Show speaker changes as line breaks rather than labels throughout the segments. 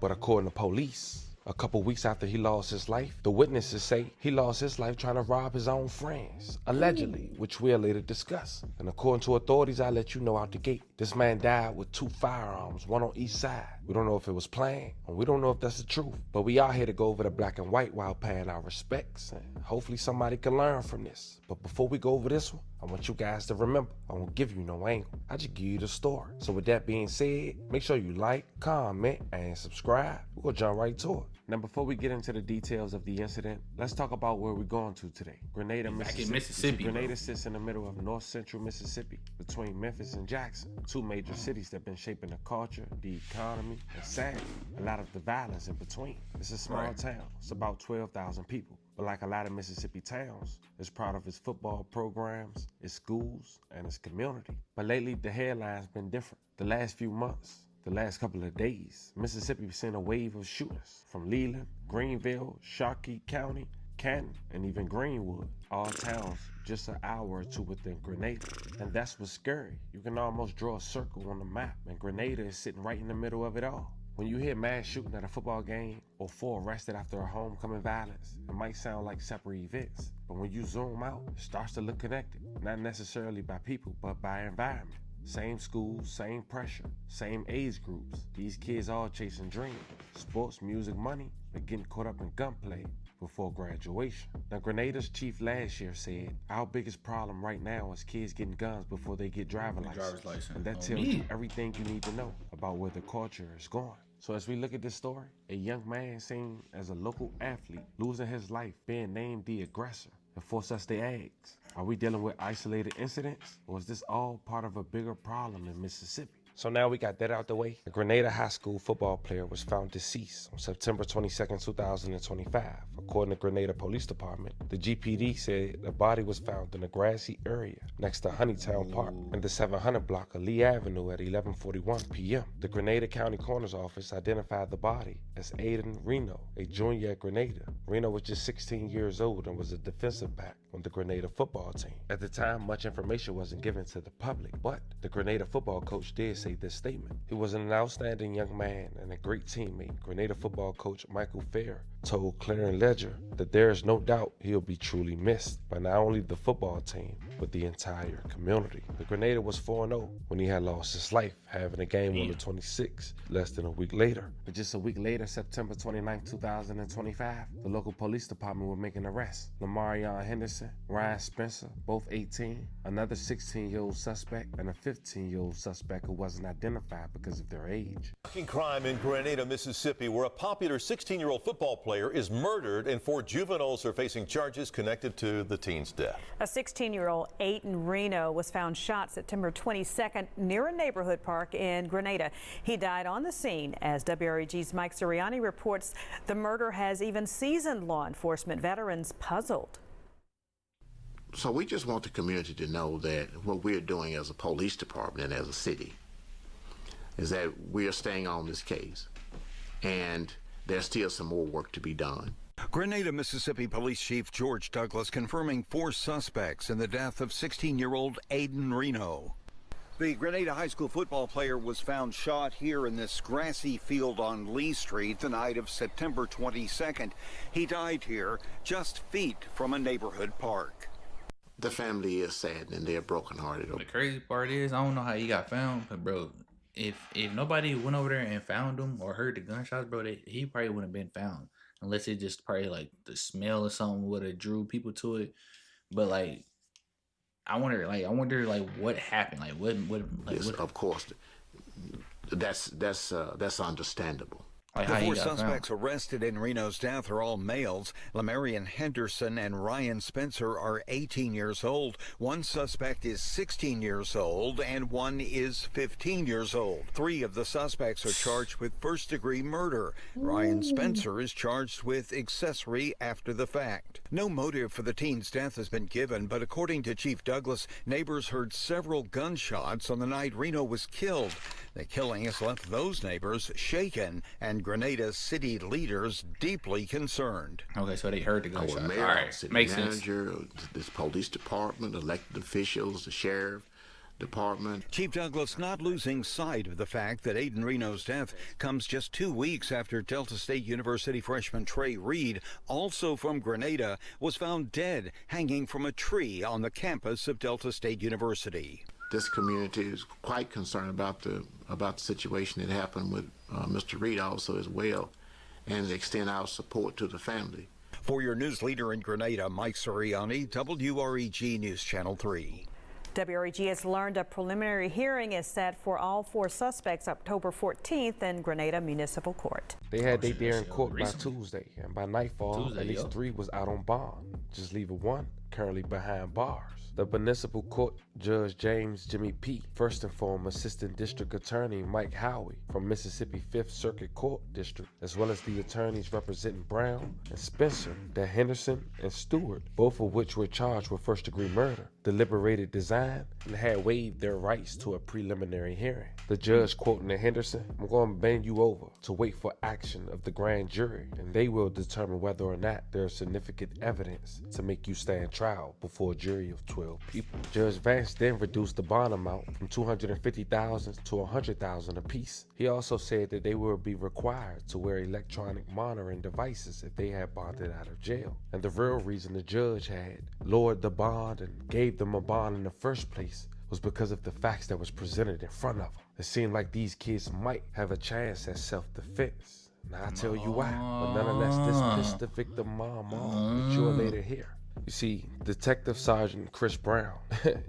But according to police, a couple weeks after he lost his life, the witnesses say he lost his life trying to rob his own friends, allegedly, which we'll later discuss. And according to authorities, I'll let you know out the gate, this man died with 2 firearms, one on each side. We don't know if it was planned, and we don't know if that's the truth. But we are here to go over the black and white while paying our respects, and hopefully somebody can learn from this. But before we go over this one, I want you guys to remember, I won't give you no angle. I just give you the story. So with that being said, make sure you like, comment, and subscribe. We'll jump right to it. Now, before we get into the details of the incident, let's talk about where we're going to today. Grenada, Mississippi. Grenada sits in the middle of north central Mississippi, between Memphis and Jackson, 2 major cities that have been shaping the culture, the economy, and sadly, a lot of the violence in between. It's a small town. It's about 12,000 people. But like a lot of Mississippi towns, it's proud of its football programs, its schools, and its community. But lately, the headline's been different. The last few months, the last couple of days, Mississippi's seen a wave of shooters from Leland, Greenville, Sharkey County, Canton, and even Greenwood, all towns just an hour or 2 within Grenada. And that's what's scary. You can almost draw a circle on the map, and Grenada is sitting right in the middle of it all. When you hear mass shooting at a football game or 4 arrested after a homecoming violence, it might sound like separate events, but when you zoom out, it starts to look connected, not necessarily by people, but by environment. Same schools, same pressure, same age groups. These kids all chasing dreams, sports, music, money, but getting caught up in gunplay before graduation. Now, Grenada's chief last year said, our biggest problem right now is kids getting guns before they get driver's license. And that tells you everything you need to know about where the culture is going. So as we look at this story, a young man seen as a local athlete losing his life being named the aggressor, it forced us to ask, are we dealing with isolated incidents, or is this all part of a bigger problem in Mississippi? So now we got that out the way. A Grenada High School football player was found deceased on September 22nd, 2025. According to Grenada Police Department, the GPD said the body was found in a grassy area next to Honeytown Park in the 700 block of Lee Avenue at 11:41 p.m. The Grenada County Coroner's Office identified the body as Aiden Reno, a junior at Grenada. Reno was just 16 years old and was a defensive back on the Grenada football team. At the time, much information wasn't given to the public, but the Grenada football coach did say this statement. He was an outstanding young man and a great teammate. Grenada football coach Michael Fair told Clarion Ledger that there is no doubt he'll be truly missed by not only the football team, but the entire community. The Grenada was 4-0 when he had lost his life, having a game on the 26th, less than a week later. But just a week later, September 29, 2025, the local police department were making arrests. Lamarion Henderson, Ryan Spencer, both 18, another 16-year-old suspect, and a 15-year-old suspect who wasn't identified because of their age.
Shocking crime in Grenada, Mississippi, where a popular 16-year-old football player is murdered and 4 juveniles are facing charges connected to the teen's death.
A 16-year-old Aiden Reno was found shot September 22nd near a neighborhood park in Grenada. He died on the scene. As WREG's Mike Sirianni reports, the murder has even seasoned law enforcement veterans puzzled.
So we just want the community to know that what we're doing as a police department and as a city is that we are staying on this case, and there's still some more work to be done.
Grenada, Mississippi Police Chief George Douglas confirming 4 suspects in the death of 16-year-old Aiden Reno. The Grenada High School football player was found shot here in this grassy field on Lee Street the night of September 22nd. He died here just feet from a neighborhood park.
The family is sad and they're brokenhearted.
The crazy part is, I don't know how he got found, but bro, if nobody went over there and found him or heard the gunshots, bro, he probably wouldn't have been found. Unless it just probably like the smell or something would have drew people to it. But like, I wonder what happened. Like what
yes, of course, that's understandable.
The 4 suspects arrested in Reno's death are all males. Lamarion Henderson and Ryan Spencer are 18 years old. 1 suspect is 16 years old and 1 is 15 years old. 3 of the suspects are charged with first-degree murder. Ryan Spencer is charged with accessory after the fact. No motive for the teen's death has been given, but according to Chief Douglas, neighbors heard several gunshots on the night Reno was killed. The killing has left those neighbors shaken and Grenada city leaders deeply concerned.
Okay, so they heard the gunshot.
Mayor,
all right,
city
makes
manager,
sense.
This police department, elected officials, the sheriff, department.
Chief Douglas not losing sight of the fact that Aiden Reno's death comes just 2 weeks after Delta State University freshman Trey Reed, also from Grenada, was found dead hanging from a tree on the campus of Delta State University.
This community is quite concerned about the situation that happened with Mr. Reed also as well, and extend our support to the family.
For your news leader in Grenada, Mike Suriani, WREG News Channel 3.
WREG has learned a preliminary hearing is set for all 4 suspects October 14th in Grenada Municipal Court.
They had their day in court by Tuesday, and by nightfall, at least 3 was out on bond, just leaving 1 currently behind bars. The municipal court Judge James Jimmy P. first informed Assistant District Attorney Mike Howie from Mississippi 5th Circuit Court District, as well as the attorneys representing Brown and Spencer, that Henderson and Stewart, both of which were charged with first-degree murder, deliberated design and had waived their rights to a preliminary hearing. The judge, quoting the Henderson, "I'm going to bend you over to wait for action of the grand jury, and they will determine whether or not there is significant evidence to make you stand trial before a jury of 12 people." Judge Vance then reduced the bond amount from $250,000 to $100,000 apiece. He also said that they will be required to wear electronic monitoring devices if they had bonded out of jail. And the real reason the judge had lowered the bond and gave them a bond in the first place was because of the facts that was presented in front of them. It seemed like these kids might have a chance at self-defense. Now I'll tell you why, but nonetheless, this pissed the victim mom off, which you'll later hear. You see, Detective Sergeant Chris Brown,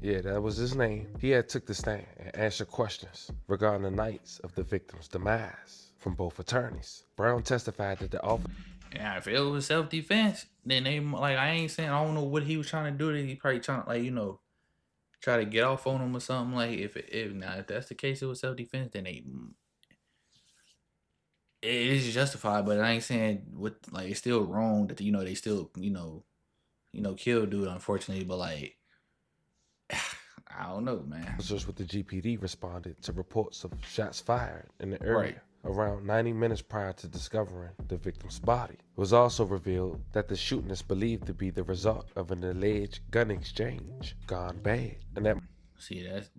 yeah, that was his name, he had took the stand and answered questions regarding the nights of the victim's demise from both attorneys. Brown testified that the officer...
Yeah, if it was self-defense, then they, like, I ain't saying, I don't know what he was trying to do. He probably trying to, like, you know, try to get off on him or something. Like, if that's the case, it was self-defense, then it is justified. But I ain't saying it's still wrong that, you know, they still, you know, killed dude, unfortunately. But, like, I don't know, man.
Officers with the GPD responded to reports of shots fired in the area around 90 minutes prior to discovering the victim's body. It was also revealed that the shooting is believed to be the result of an alleged gun exchange gone bad. And that...
See, that.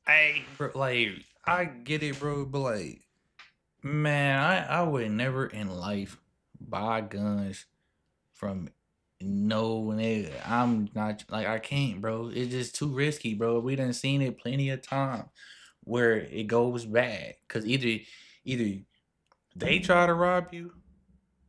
Hey, bro, like, I get it, bro, but, like, man, I would never in life buy guns from no nigga. I'm not, like, I can't, bro. It's just too risky, bro. We done seen it plenty of time where it goes bad. Cause either they try to rob you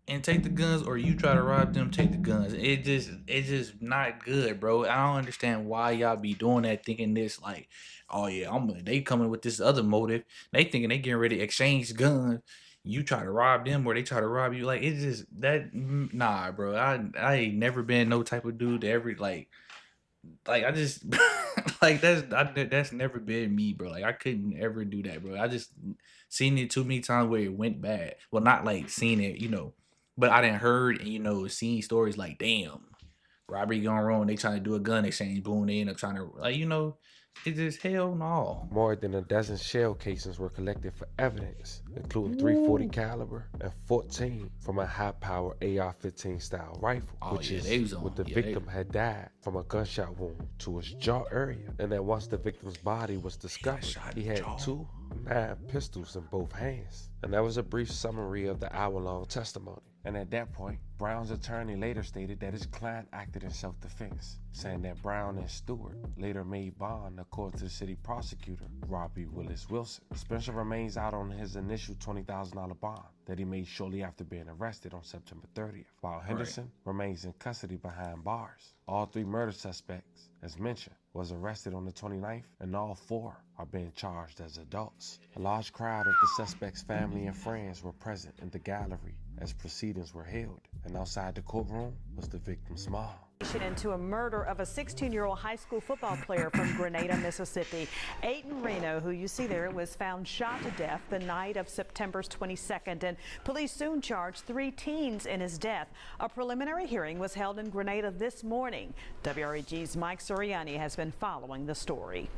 and take the guns, or you try to rob them, take the guns. It's just not good, bro. I don't understand why y'all be doing that, thinking this like, oh yeah, they coming with this other motive. They thinking they getting ready to exchange guns. You try to rob them, or they try to rob you. Like, it's just that, nah, bro. I ain't never been no type of dude to ever like I just like that's never been me, bro. Like, I couldn't ever do that, bro. I just seen it too many times where it went bad. Well, not like seen it, you know, but I done heard and, you know, seen stories like, damn, robbery gone wrong. They trying to do a gun exchange, boom, they end up trying to, like, you know, it's just hell no.
More than a dozen shell casings were collected for evidence, including 340 caliber and 14 from a high-power AR-15 style rifle, which is what the victim had died from a gunshot wound to his jaw area. And that once the victim's body was discovered, he had 2 9 pistols in both hands. And that was a brief summary of the hour-long testimony. And at that point, Brown's attorney later stated that his client acted in self-defense, saying that Brown and Stewart later made bond according to the city prosecutor, Robbie Willis Wilson. Spencer remains out on his initial $20,000 bond that he made shortly after being arrested on September 30th, while Henderson remains in custody behind bars. All 3 murder suspects, as mentioned, was arrested on the 29th, and all 4 are being charged as adults. A large crowd of the suspects' family and friends were present in the gallery as proceedings were held, and outside the courtroom was the victim's mom.
Into a murder of a 16-year-old high school football player from Grenada, Mississippi. Aiden Reno, who you see there, was found shot to death the night of September 22nd, and police soon charged 3 teens in his death. A preliminary hearing was held in Grenada this morning. WREG's Mike Suriani has been following the story.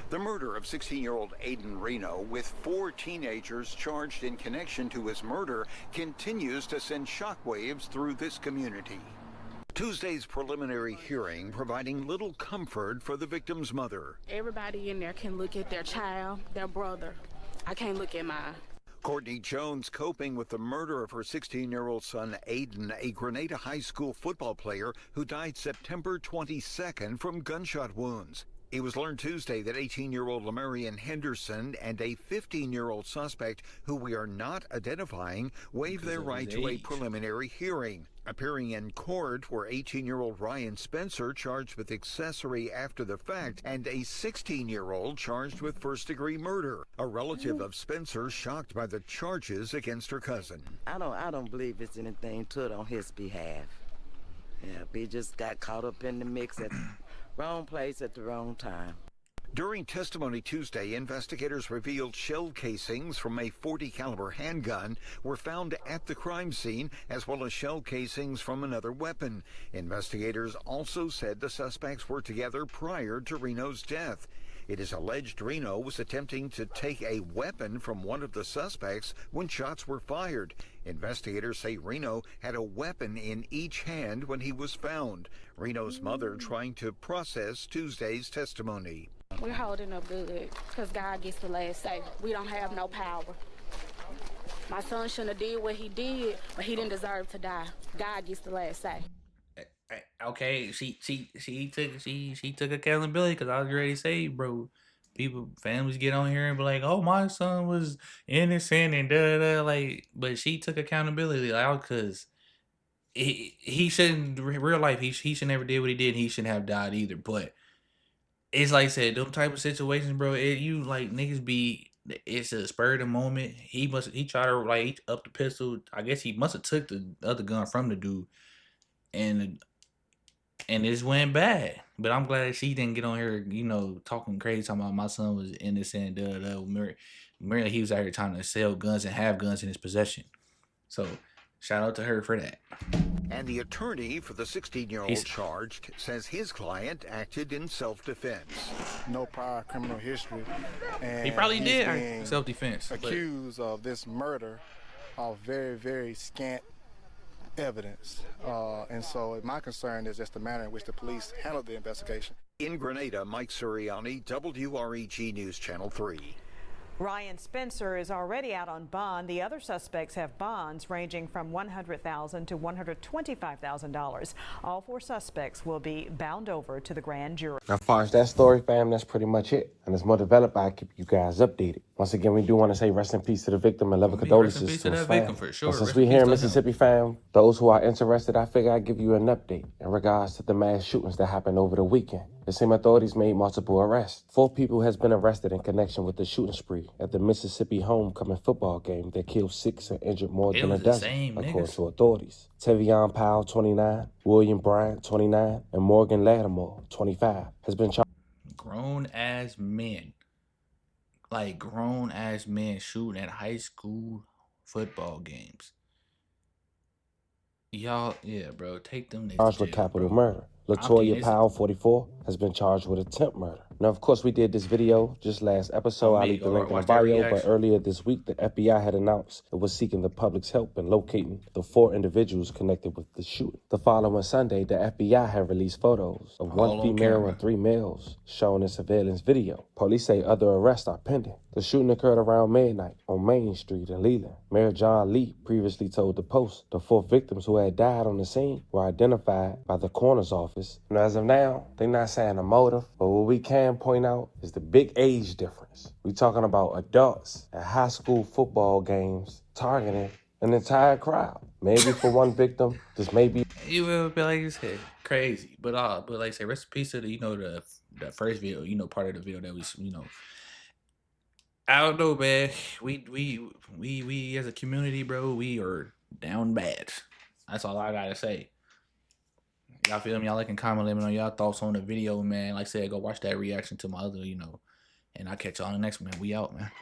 The murder of 16-year-old Aiden Reno, with 4 teenagers charged in connection to his murder, continues to send shockwaves through this community. Tuesday's preliminary hearing providing little comfort for the victim's mother.
Everybody in there can look at their child, their brother. I can't look at mine.
Courtney Jones coping with the murder of her 16-year-old son, Aiden, a Grenada High School football player who died September 22nd from gunshot wounds. It was learned Tuesday that 18-year-old Lamarian Henderson and a 15-year-old suspect, who we are not identifying, waived their right to a preliminary hearing. Appearing in court were 18-year-old Ryan Spencer, charged with accessory after the fact, and a 16-year-old charged with first-degree murder. A relative of Spencer shocked by the charges against her cousin.
I don't believe it's anything to it on his behalf. Yeah, he just got caught up in the mix at the wrong place at the wrong time.
During testimony Tuesday, investigators revealed shell casings from a .40 caliber handgun were found at the crime scene, as well as shell casings from another weapon. Investigators also said the suspects were together prior to Reno's death. It is alleged Reno was attempting to take a weapon from one of the suspects when shots were fired. Investigators say Reno had a weapon in each hand when he was found. Reno's mother trying to process Tuesday's testimony.
We're holding up good because God gets the last say. We don't have no power. My son shouldn't have did what he did, but he didn't deserve to die. God gets the last say.
Okay, she took accountability, because I was ready to say, bro, families get on here and be like, oh, my son was innocent and like, but she took accountability, like, because he shouldn't, real life, he should never did what he did, and he shouldn't have died either. But it's like I said, them type of situations, bro, you like niggas be, it's a spur of the moment. He tried to like up the pistol. I guess he must have took the other gun from the dude, and it just went bad. But I'm glad she didn't get on here, talking crazy, talking about my son was innocent. Mary, he was out here trying to sell guns and have guns in his possession. So shout out to her for that.
And the attorney for the 16-year-old charged says his client acted in self-defense.
No prior criminal history. And
he probably did self-defense.
Accused of this murder of very, very scant evidence. And so my concern is just the manner in which the police handled the investigation.
In Grenada, Mike Suriani, WREG News Channel 3.
Ryan Spencer is already out on bond. The other suspects have bonds ranging from $100,000 to $125,000. All four suspects will be bound over to the grand jury.
Now, as far as that story, fam, that's pretty much it. And as more developed, I'll keep you guys updated. Once again, we do want to say rest in peace to the victim and love condolences to his family.
For sure.
And since we're here in Mississippi, fam, those who are interested, I figure I'd give you an update in regards to the mass shootings that happened over the weekend. The same authorities made multiple arrests. 4 people has been arrested in connection with the shooting spree at the Mississippi homecoming football game that killed 6 and injured more than a dozen, according to authorities. Tevion Powell, 29, William Bryant, 29, and Morgan Lattimore, 25, has been charged.
Grown-ass men. Like, grown-ass men shooting at high school football games. Y'all, yeah, bro, take them niggas
Charged with capital murder. Latoya Powell, 44, has been charged with attempt murder. Now, of course, we did this video just last episode. I'll leave the link in the bio, but earlier this week, the FBI had announced it was seeking the public's help in locating the 4 individuals connected with the shooting. The following Sunday, the FBI had released photos of 1 female and 3 males shown in surveillance video. Police say other arrests are pending. The shooting occurred around midnight on Main Street in Leland. Mayor John Lee previously told the Post the 4 victims who had died on the scene were identified by the coroner's office. And as of now, they're not saying a motive, but what we can point out is the big age difference. We talking about adults at high school football games targeting an entire crowd. Maybe for one victim, this may be.
You will be like, it's crazy, but like I say, rest in peace to the the first video, part of the video that we I don't know, man. We as a community, bro, we are down bad. That's all I gotta say. Y'all feel me? Y'all like and comment, let me know y'all thoughts on the video, man. Like I said, go watch that reaction to my other, and I'll catch y'all on the next one, man. We out, man.